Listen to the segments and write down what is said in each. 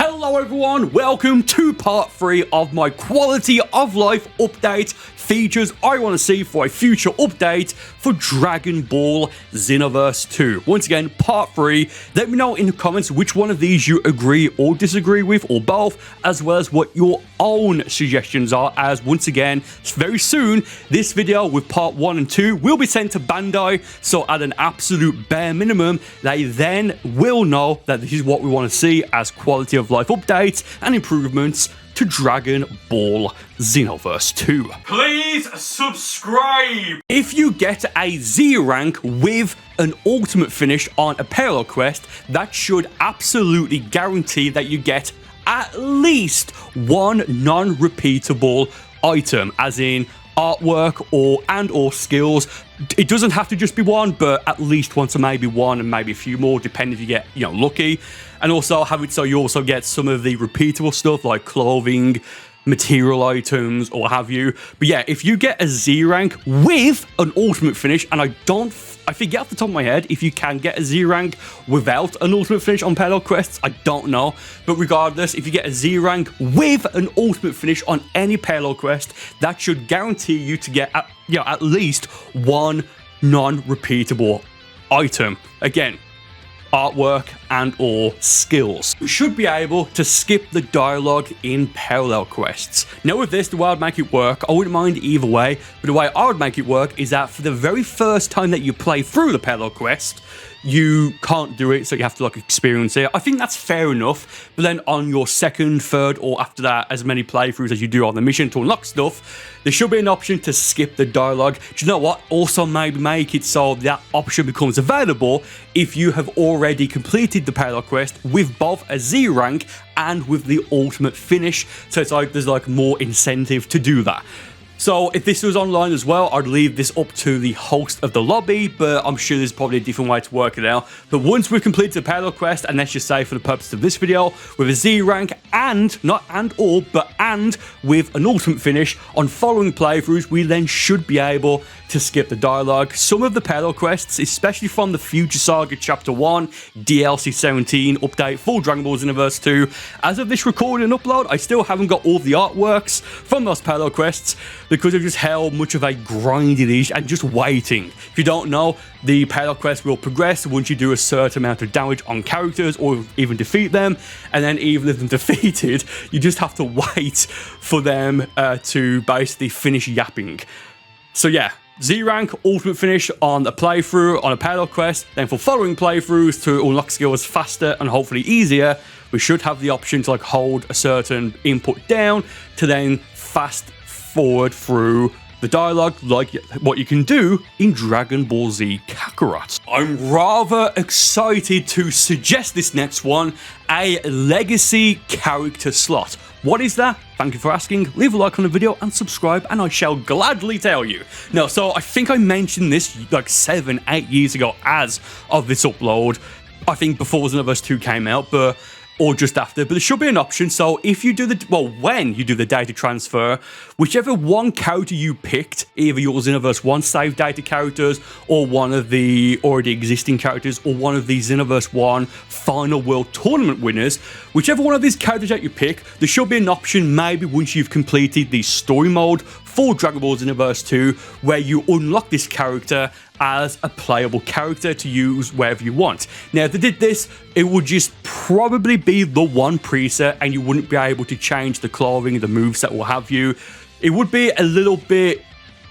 Hello everyone, welcome to part 3 of my quality of life update features I want to see for a future update for Dragon Ball Xenoverse 2. Once again, part 3. Let me know in the comments which one of these you agree or disagree with, or both, as well as what your own suggestions are, as once again, very soon, this video with part 1 and 2 will be sent to Bandai, so at an absolute bare minimum, they then will know that this is what we want to see as quality of life updates and improvements to Dragon Ball Xenoverse 2. Please subscribe! If you get a Z rank with an ultimate finish on a parallel quest, that should absolutely guarantee that you get at least one non-repeatable item, as in artwork or skills. It doesn't have to just be one, but at least one, to maybe one and maybe a few more, depending if you get, lucky. And also have it so you also get some of the repeatable stuff like clothing, material items, or what have you. But yeah, if you get a Z rank with an ultimate finish, and I forget off the top of my head if you can get a Z rank without an ultimate finish on parallel quests, I don't know. But regardless, if you get a Z rank with an ultimate finish on any parallel quest, that should guarantee you to get at least one non-repeatable item. Again, artwork and or skills. You should be able to skip the dialogue in parallel quests. Now with this, the way I'd make it work, I wouldn't mind either way, but the way I would make it work is that for the very first time that you play through the parallel quest, you can't do it, so you have to experience it. I think that's fair enough, but then on your second, third, or after that, as many playthroughs as you do on the mission to unlock stuff, there should be an option to skip the dialogue. Do you know what? Also maybe make it so that option becomes available if you have already completed the parallel quest with both a Z rank and with the ultimate finish, so it's like there's more incentive to do that. So if this was online as well, I'd leave this up to the host of the lobby, but I'm sure there's probably a different way to work it out. But once we've completed the parallel quest, and let's just say for the purpose of this video, with a Z rank and with an ultimate finish on following playthroughs, we then should be able to skip the dialogue. Some of the parallel quests, especially from the Future Saga Chapter 1, DLC 17 update for Dragon Ball Xenoverse 2, as of this recording and upload, I still haven't got all the artworks from those parallel quests, because of just how much of a grind it is and just waiting. If you don't know, the parallel quest will progress once you do a certain amount of damage on characters or even defeat them, and then even if they're defeated, you just have to wait for them to basically finish yapping. So yeah, Z rank, ultimate finish on a playthrough, on a parallel quest, then for following playthroughs to unlock skills faster and hopefully easier, we should have the option to hold a certain input down to then fast forward through the dialogue, like what you can do in Dragon Ball Z Kakarot. I'm rather excited to suggest this next one, a legacy character slot. What is that? Thank you for asking. Leave a like on the video and subscribe, and I shall gladly tell you. Now, so I think I mentioned this 7-8 years ago as of this upload. I think before Xenoverse 2 came out, or just after, but there should be an option. So if you do when you do the data transfer, whichever one character you picked, either your Xenoverse 1 save data characters, or one of the already existing characters, or one of the Xenoverse 1 Final World Tournament winners, whichever one of these characters that you pick, there should be an option maybe once you've completed the story mode for Dragon Ball Xenoverse 2, where you unlock this character as a playable character to use wherever you want. Now, if they did this, it would just probably be the one preset, and you wouldn't be able to change the clothing, the moveset, what have you. It would be a little bit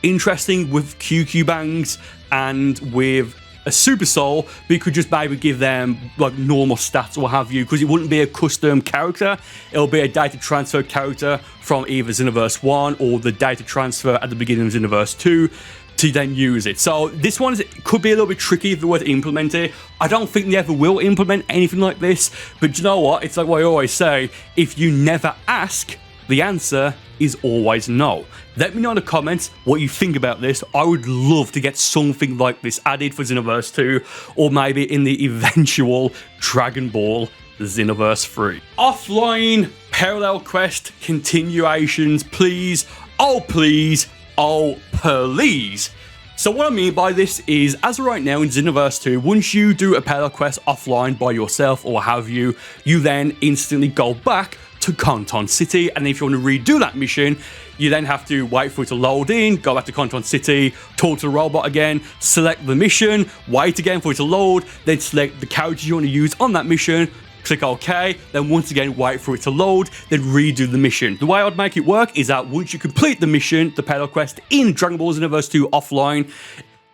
interesting with QQ bangs and with a Super Soul, but you could just maybe give them normal stats or what have you, because it wouldn't be a custom character. It'll be a data transfer character from either Xenoverse 1 or the data transfer at the beginning of Xenoverse 2 to then use it. So this one could be a little bit tricky if they were to implement it. I don't think they ever will implement anything like this, but you know what? It's like what I always say, if you never ask, the answer is always no. Let me know in the comments what you think about this. I would love to get something like this added for Xenoverse 2, or maybe in the eventual Dragon Ball Xenoverse 3. Offline parallel quest continuations, please. Oh, please. Oh, please. So what I mean by this is, as of right now in Xenoverse 2, once you do a parallel quest offline by yourself or have you then instantly go back to Conton City, and if you want to redo that mission, you then have to wait for it to load in, go back to Conton City, talk to the robot again, select the mission, wait again for it to load, then select the characters you want to use on that mission, click OK, then once again wait for it to load, then redo the mission. The way I'd make it work is that once you complete the mission, the parallel quest in Dragon Ball Xenoverse 2 offline,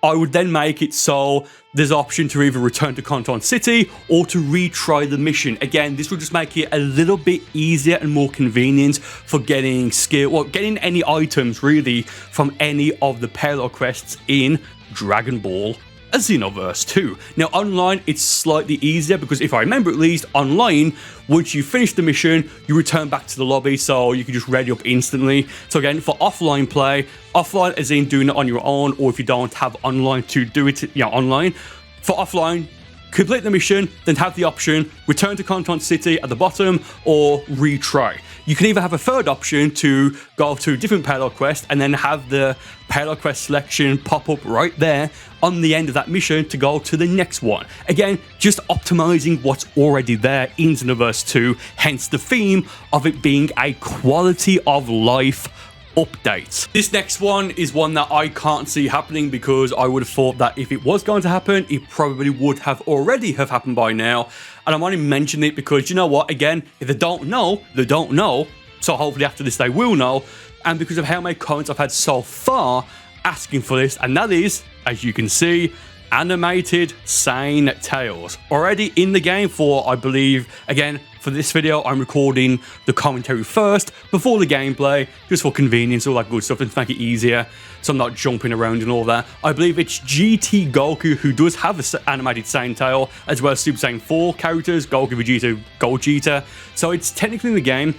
I would then make it so there's an option to either return to Conton City or to retry the mission. Again, this will just make it a little bit easier and more convenient for getting skill, or getting any items really from any of the parallel quests in Dragon Ball Xenoverse 2. Now online it's slightly easier because if I remember at least, online once you finish the mission you return back to the lobby, so you can just ready up instantly. So again, for offline play, offline as in doing it on your own, or if you don't have online to do it, online, for offline, complete the mission, then have the option return to Conton City at the bottom or retry. You can either have a third option to go to a different parallel quest and then have the parallel quest selection pop up right there on the end of that mission to go to the next one. Again, just optimizing what's already there in Xenoverse 2, hence the theme of it being a quality of life update. This next one is one that I can't see happening because I would have thought that if it was going to happen, it probably would have already have happened by now. And I'm only mentioning it because, you know what, again, if they don't know, they don't know. So hopefully after this they will know. And because of how many comments I've had so far asking for this, and that is, as you can see, animated Saiyan tails. Already in the game for, I believe, again, for this video, I'm recording the commentary first, before the gameplay, just for convenience, all that good stuff, and to make it easier, so I'm not jumping around and all that. I believe it's GT Goku who does have an animated Saiyan tail, as well as Super Saiyan 4 characters, Goku, Vegeta, Gogeta, so it's technically in the game.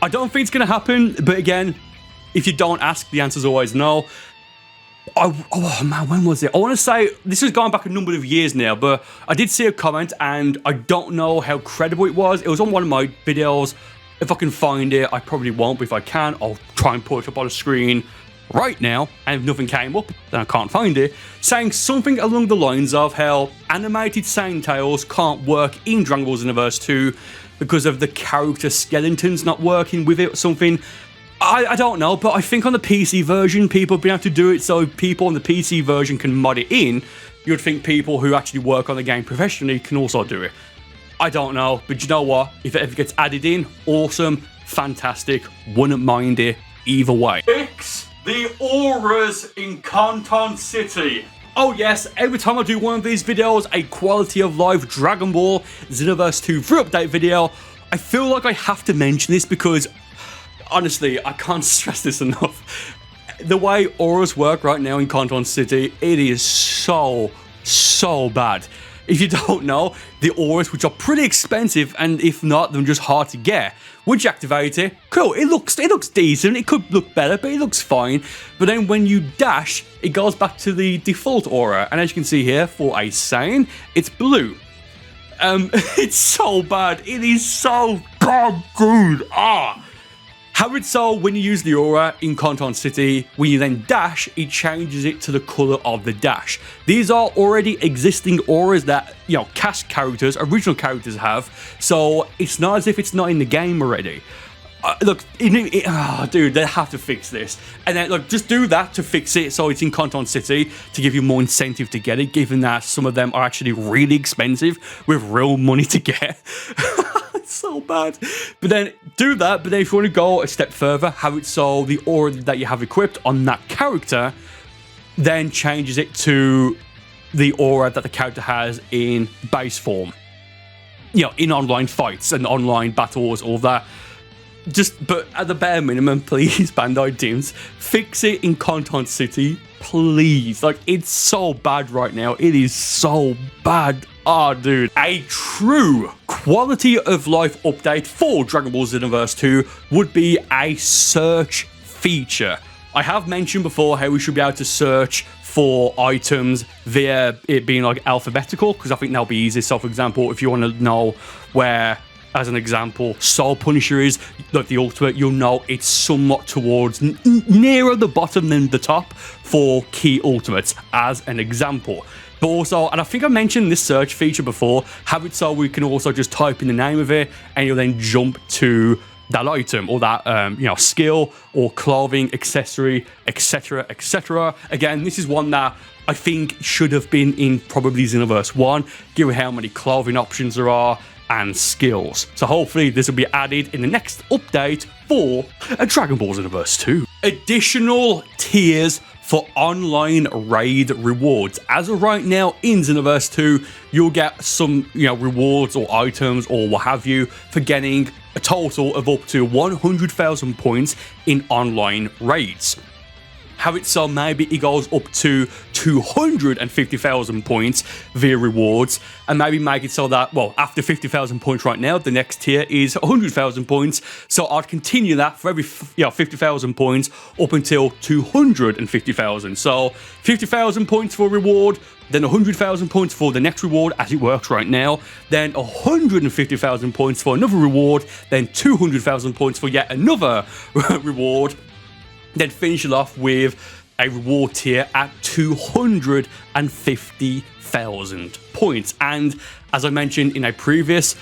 I don't think it's going to happen, but again, if you don't ask, the answer's always no. Oh man, when was it? I want to say this has gone back a number of years now, but I did see a comment and I don't know how credible it was. It was on one of my videos. If I can find it, I probably won't, but if I can, I'll try and put it up on the screen right now. And if nothing came up, then I can't find it, saying something along the lines of how animated Saiyan tails can't work in Dragon Ball Xenoverse 2 because of the character skeletons not working with it or something. I don't know, but I think on the PC version, people have been able to do it, so people on the PC version can mod it in. You'd think people who actually work on the game professionally can also do it. I don't know, but you know what? If it ever gets added in, awesome, fantastic, wouldn't mind it either way. Fix the auras in Conton City. Oh yes, every time I do one of these videos, a quality of life Dragon Ball Xenoverse 2 free update video, I feel like I have to mention this because honestly, I can't stress this enough. The way auras work right now in Conton City, it is so bad. If you don't know, the auras, which are pretty expensive, and if not, they're just hard to get. Once you activate it, cool, it looks decent, it could look better, but it looks fine. But then when you dash, it goes back to the default aura, and as you can see here, for a Saiyan, it's blue. It's so bad, it is so bad, dude, How it's so when you use the aura in Conton City, when you then dash, it changes it to the colour of the dash. These are already existing auras that, cast characters, original characters have, so it's not as if it's not in the game already. Look, dude, they have to fix this. And then, look, just do that to fix it so it's in Conton City to give you more incentive to get it, given that some of them are actually really expensive with real money to get. It's so bad. But then do that, but then if you want to go a step further, have it so the aura that you have equipped on that character then changes it to the aura that the character has in base form. In online fights and online battles, all that. But at the bare minimum, please, Bandai teams, fix it in Conton City, please. Like, it's so bad right now. It is so bad. Dude. A true quality of life update for Dragon Ball Xenoverse 2 would be a search feature. I have mentioned before how we should be able to search for items via it being like alphabetical, because I think that'll be easy. So for example, if you want to know where as an example, Soul Punisher is, like the ultimate, you'll know it's somewhat towards nearer the bottom than the top for key ultimates, as an example. But also, and I think I mentioned this search feature before, have it so we can also just type in the name of it, and you'll then jump to that item or that skill or clothing, accessory, etc, etc. Again, this is one that I think should have been in probably Xenoverse 1, given how many clothing options there are and skills. So hopefully this will be added in the next update for Dragon Ball Xenoverse 2. Additional tiers for online raid rewards. As of right now in Xenoverse 2, you'll get some rewards or items or what have you for getting a total of up to 100,000 points in online raids. Have it so maybe it goes up to 250,000 points via rewards, and maybe make it so that, well, after 50,000 points right now, the next tier is 100,000 points. So I'd continue that for every 50,000 points up until 250,000. So 50,000 points for reward, then 100,000 points for the next reward as it works right now, then 150,000 points for another reward, then 200,000 points for yet another reward. Then finish it off with a reward tier at 250,000 points. And as I mentioned in a previous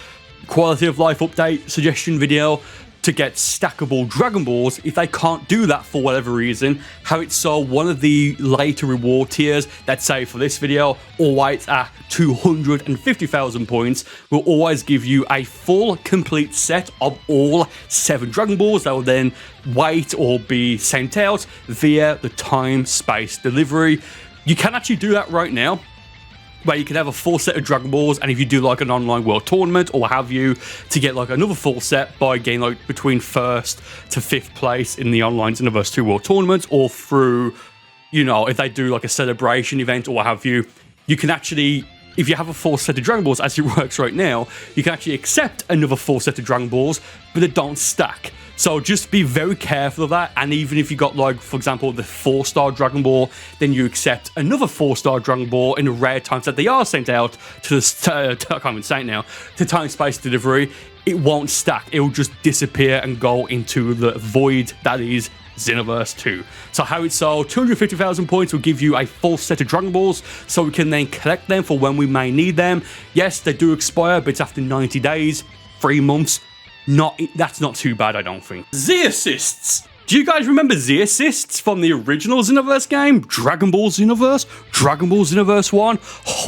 quality of life update suggestion video, to get stackable Dragon Balls, if they can't do that for whatever reason, have it so one of the later reward tiers, let's say for this video, always at 250,000 points, will always give you a full complete set of all 7 Dragon Balls that will then wait or be sent out via the time-space delivery. You can actually do that right now, where you can have a full set of Dragon Balls, and if you do like an online world tournament or what have you, to get like another full set by getting like between 1st to 5th place in the online Xenoverse 2 world tournaments, or through, if they do like a celebration event or what have you, you can actually, if you have a full set of Dragon Balls as it works right now, you can actually accept another full set of Dragon Balls, but they don't stack. So just be very careful of that, and even if you got, like, for example, the 4-star Dragon Ball, then you accept another 4-star Dragon Ball in the rare times that they are sent out to the, I can't even say it now, to time-space delivery, it won't stack. It will just disappear and go into the void that is Xenoverse 2. So how it's so 250,000 points will give you a full set of Dragon Balls, so we can then collect them for when we may need them. Yes, they do expire, but it's after 90 days, 3 months. That's not too bad, I don't think. Z-Assists. Do you guys remember Z-Assists from the original Xenoverse game? Dragon Ball Xenoverse? Dragon Ball Xenoverse 1?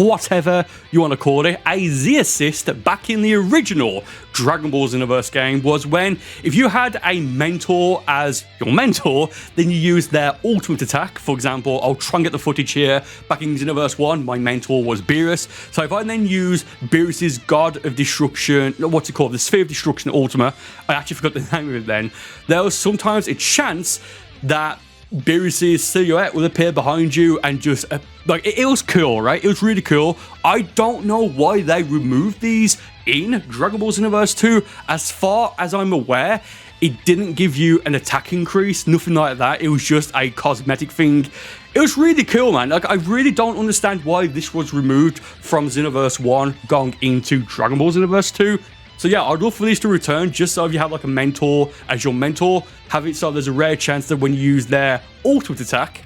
Whatever you want to call it. A Z-Assist back in the original Dragon Ball Xenoverse game was when, if you had a mentor as your mentor, then you used their ultimate attack. For example, I'll try and get the footage here. Back in Xenoverse 1, my mentor was Beerus. So if I then use Beerus's God of Destruction, what's it called? The Sphere of Destruction Ultima. I actually forgot the name of it then. There was sometimes a chance that Beerus's silhouette will appear behind you and just, it was cool, right? It was really cool. I don't know why they removed these in Dragon Ball Xenoverse 2. As far as I'm aware, it didn't give you an attack increase, nothing like that. It was just a cosmetic thing. It was really cool, man. Like, I really don't understand why this was removed from Xenoverse 1 going into Dragon Ball Xenoverse 2. So yeah, I'd love for these to return, just so if you have like a mentor as your mentor, have it so there's a rare chance that when you use their ultimate attack,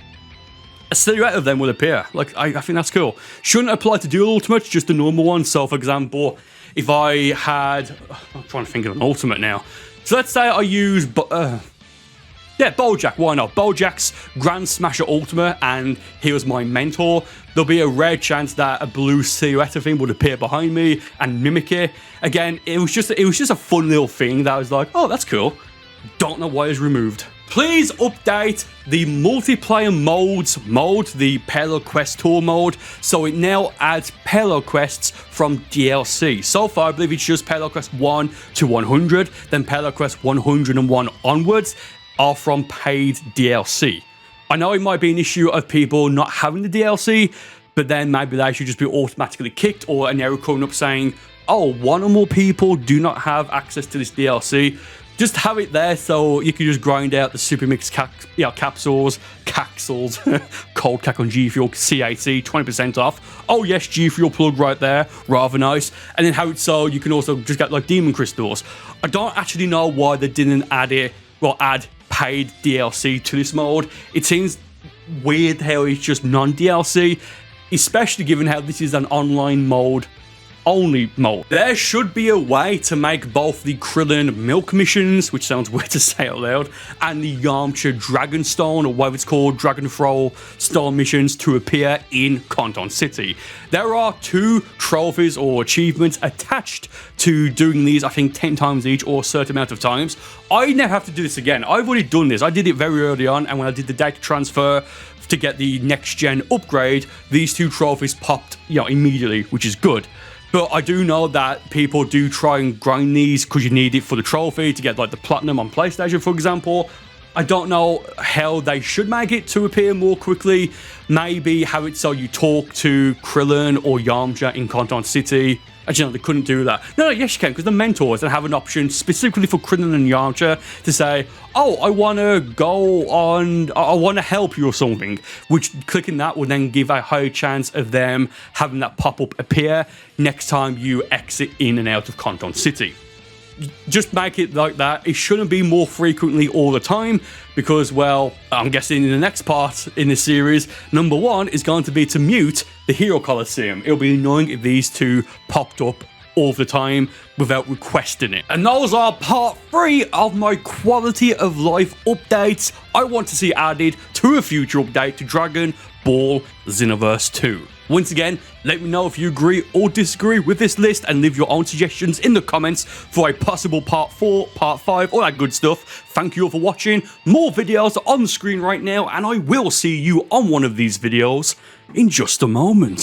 a silhouette of them will appear. Like, I think that's cool. Shouldn't apply to dual ultimates, just the normal one. So for example, if I had, I'm trying to think of an ultimate now. So let's say I use, Bojack, why not? Bojack's Grand Smasher Ultimate, and he was my mentor. There'll be a rare chance that a blue silhouette of him would appear behind me and mimic it. Again, it was just a fun little thing that I was like, oh, that's cool. Don't know why it's removed. Please update the multiplayer mode, the Parallel Quest Tour mode, so it now adds Parallel Quests from DLC. So far, I believe it's just Parallel Quest 1 to 100, then Parallel Quest 101 onwards are from paid DLC. I know it might be an issue of people not having the DLC, but then maybe they should just be automatically kicked, or an error coming up saying, oh, one or more people do not have access to this DLC. Just have it there so you can just grind out the super mix capsules, cold cack on G Fuel, CAC, 20% off. Oh yes, G Fuel plug right there, rather nice. And then have it so you can also just get like demon crystals. I don't actually know why they didn't add paid DLC to this mode. It seems weird how it's just non-DLC, especially given how this is an online mode only mode. There should be a way to make both the Krillin milk missions, which sounds weird to say out loud, and the Yamcha Dragonstone, or whatever it's called, Dragon Throw Stone missions to appear in Conton City. There are 2 trophies or achievements attached to doing these, I think 10 times each or a certain amount of times. I never have to do this again. I've already done this. I did it very early on, and when I did the data transfer to get the next gen upgrade, these 2 trophies popped, immediately, which is good. But I do know that people do try and grind these because you need it for the trophy to get like the platinum on PlayStation, for example. I don't know how they should make it to appear more quickly. Maybe have it so you talk to Krillin or Yamcha in Conton City. Actually, no, they couldn't do that. No, yes, you can, because the mentors that have an option specifically for Krillin and Yamcha to say, oh, I want to go on, I want to help you or something, which clicking that will then give a higher chance of them having that pop-up appear next time you exit in and out of Conton City. Just make it like that. It shouldn't be more frequently all the time because, well, I'm guessing in the next part in this series, number 1 is going to be to mute the Hero Coliseum. It'll be annoying if these 2 popped up all the time without requesting it. And those are part 3 of my quality of life updates I want to see added to a future update to Dragon Ball Xenoverse 2. Once again, let me know if you agree or disagree with this list and leave your own suggestions in the comments for a possible part 4, part 5, all that good stuff. Thank you all for watching. More videos on the screen right now, and I will see you on one of these videos in just a moment.